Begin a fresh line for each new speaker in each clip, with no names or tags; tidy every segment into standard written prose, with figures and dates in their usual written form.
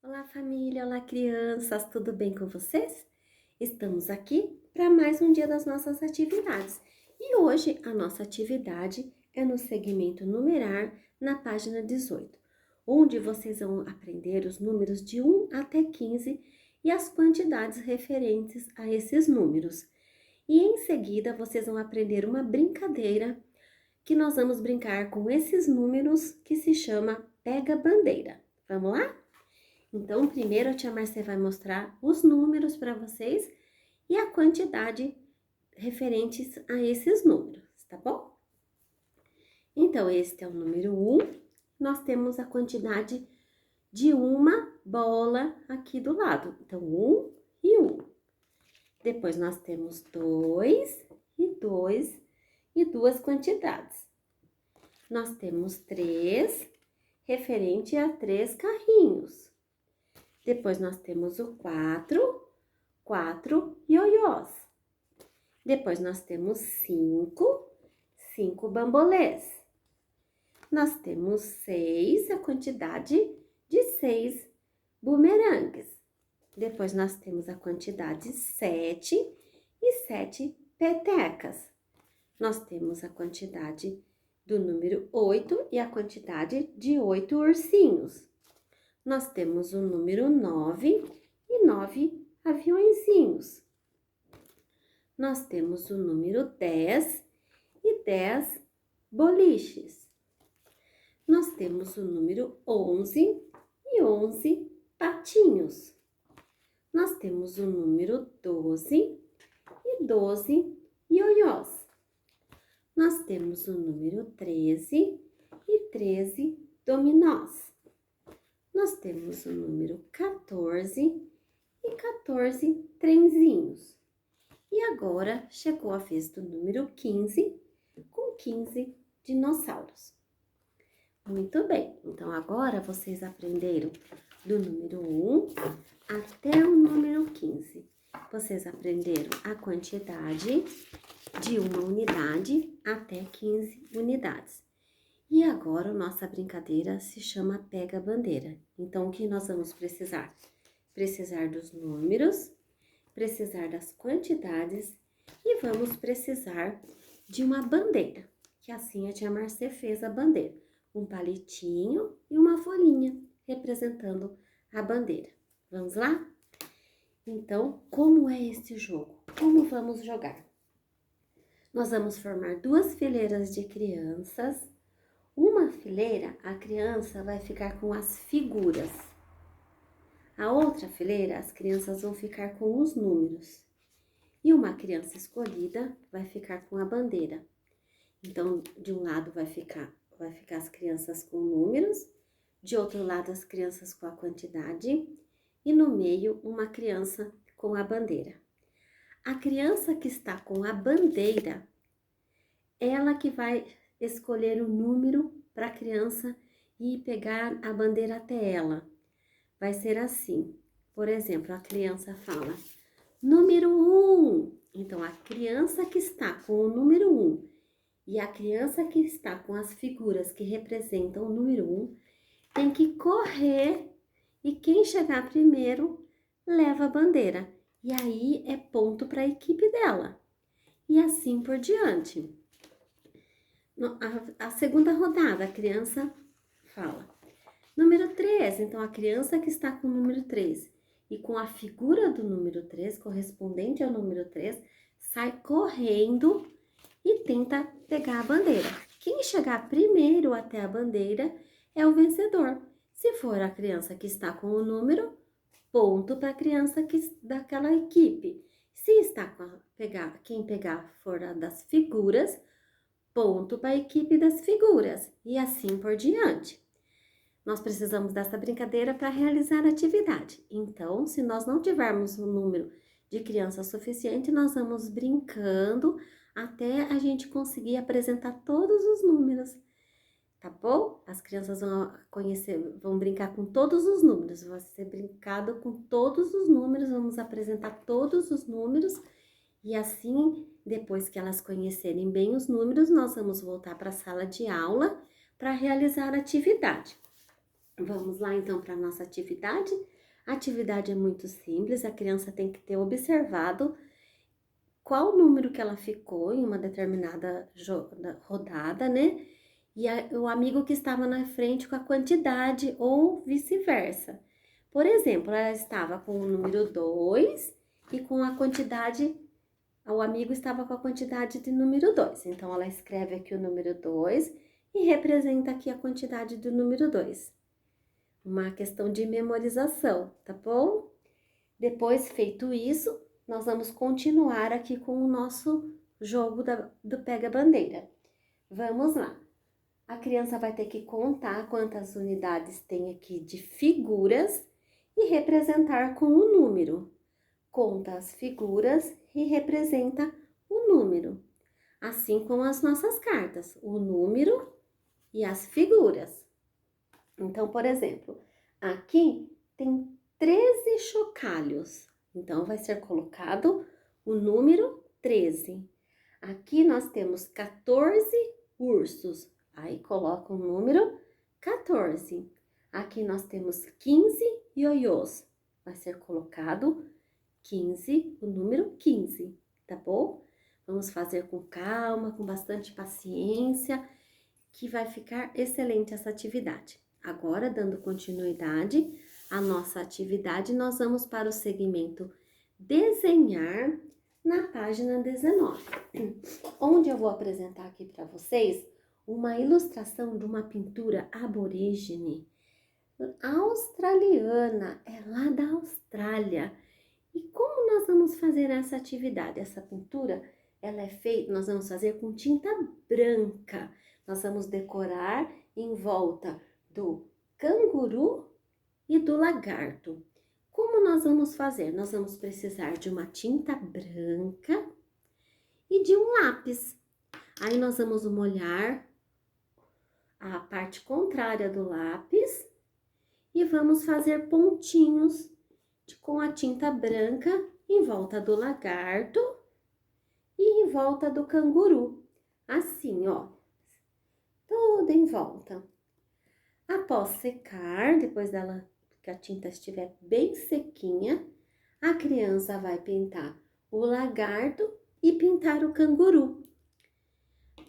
Olá, família! Olá, crianças! Tudo bem com vocês? Estamos aqui para mais um dia das nossas atividades. E hoje a nossa atividade é no segmento numerar, na página 18, onde vocês vão aprender os números de 1 até 15 e as quantidades referentes a esses números. E em seguida vocês vão aprender uma brincadeira que nós vamos brincar com esses números que se chama Pega Bandeira. Vamos lá? Então, primeiro a tia Marcia vai mostrar os números para vocês e a quantidade referentes a esses números, tá bom? Então, este é o número 1, nós temos a quantidade de uma bola aqui do lado. Então, 1 e 1. Depois, nós temos 2 e 2 e duas quantidades. Nós temos 3, referente a 3 carrinhos. Depois, nós temos o 4 ioiós. Depois, nós temos 5 bambolês. Nós temos 6, a quantidade de 6 bumerangues. Depois, nós temos a quantidade 7 e 7 petecas. Nós temos a quantidade do número 8 e a quantidade de 8 ursinhos. Nós temos o número 9 e 9 aviõezinhos. Nós temos o número 10 e 10 boliches. Nós temos o número 11 e 11 patinhos. Nós temos o número 12 e 12 ioiós. Nós temos o número 13 e 13 dominós. Nós temos o número 14 e 14 trenzinhos. E agora chegou a vez do número 15, com 15 dinossauros. Muito bem, então agora vocês aprenderam do número 1 até o número 15. Vocês aprenderam a quantidade de uma unidade até 15 unidades. E agora, nossa brincadeira se chama Pega Bandeira. Então, o que nós vamos precisar? Precisar dos números, precisar das quantidades e vamos precisar de uma bandeira, que assim a tia Marcê fez a bandeira. Um palitinho e uma folhinha representando a bandeira. Vamos lá? Então, como é este jogo? Como vamos jogar? Nós vamos formar duas fileiras de crianças. Uma fileira, a criança vai ficar com as figuras. A outra fileira, as crianças vão ficar com os números. E uma criança escolhida vai ficar com a bandeira. Então, de um lado vai ficar as crianças com números, de outro lado as crianças com a quantidade e no meio uma criança com a bandeira. A criança que está com a bandeira, ela que vai escolher o número para a criança e pegar a bandeira até ela. Vai ser assim, por exemplo, a criança fala, número 1. Então, a criança que está com o número 1 e a criança que está com as figuras que representam o número 1 tem que correr e quem chegar primeiro leva a bandeira. E aí é ponto para a equipe dela. E assim por diante. A segunda rodada, a criança fala. Número 3, então a criança que está com o número 3 e com a figura do número 3, correspondente ao número 3, sai correndo e tenta pegar a bandeira. Quem chegar primeiro até a bandeira é o vencedor. Se for a criança que está com o número, ponto para a criança daquela equipe. Se está quem pegar for a das figuras, ponto para a equipe das figuras e assim por diante. Nós precisamos dessa brincadeira para realizar a atividade. Então, se nós não tivermos um número de crianças suficiente, nós vamos brincando até a gente conseguir apresentar todos os números, tá bom? As crianças vão brincar com todos os números, vai ser brincado com todos os números, vamos apresentar todos os números e assim, depois que elas conhecerem bem os números, nós vamos voltar para a sala de aula para realizar a atividade. Vamos lá então para a nossa atividade. A atividade é muito simples, a criança tem que ter observado qual número que ela ficou em uma determinada rodada, né? E o amigo que estava na frente com a quantidade ou vice-versa. Por exemplo, ela estava com o número 2 e com a quantidade, o amigo estava com a quantidade de número 2. Então, ela escreve aqui o número 2 e representa aqui a quantidade do número 2. Uma questão de memorização, tá bom? Depois, feito isso, nós vamos continuar aqui com o nosso jogo do pega-bandeira. Vamos lá. A criança vai ter que contar quantas unidades tem aqui de figuras e representar com o número. Conta as figuras e representa o número. Assim como as nossas cartas, o número e as figuras. Então, por exemplo, aqui tem 13 chocalhos. Então, vai ser colocado o número 13. Aqui nós temos 14 ursos. Aí, coloca o número 14. Aqui nós temos 15 ioiôs. Vai ser colocado 15, o número 15, tá bom? Vamos fazer com calma, com bastante paciência, que vai ficar excelente essa atividade. Agora, dando continuidade à nossa atividade, nós vamos para o segmento desenhar na página 19, onde eu vou apresentar aqui para vocês uma ilustração de uma pintura aborígene australiana, é lá da Austrália. E como nós vamos fazer essa atividade? Essa pintura, ela é feita, nós vamos fazer com tinta branca. Nós vamos decorar em volta do canguru e do lagarto. Como nós vamos fazer? Nós vamos precisar de uma tinta branca e de um lápis. Aí nós vamos molhar a parte contrária do lápis e vamos fazer pontinhos com a tinta branca em volta do lagarto e em volta do canguru. Assim, ó, toda em volta. Após secar, depois que a tinta estiver bem sequinha, a criança vai pintar o lagarto e pintar o canguru,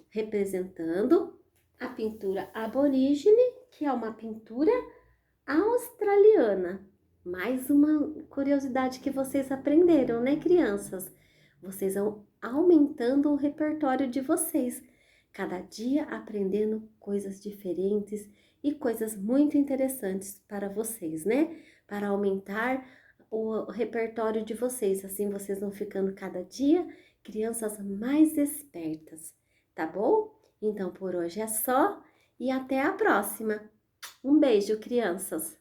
representando a pintura aborígene, que é uma pintura australiana. Mais uma curiosidade que vocês aprenderam, né, crianças? Vocês vão aumentando o repertório de vocês, cada dia aprendendo coisas diferentes e coisas muito interessantes para vocês, né? Para aumentar o repertório de vocês, assim vocês vão ficando cada dia crianças mais espertas, tá bom? Então por hoje é só e até a próxima. Um beijo, crianças!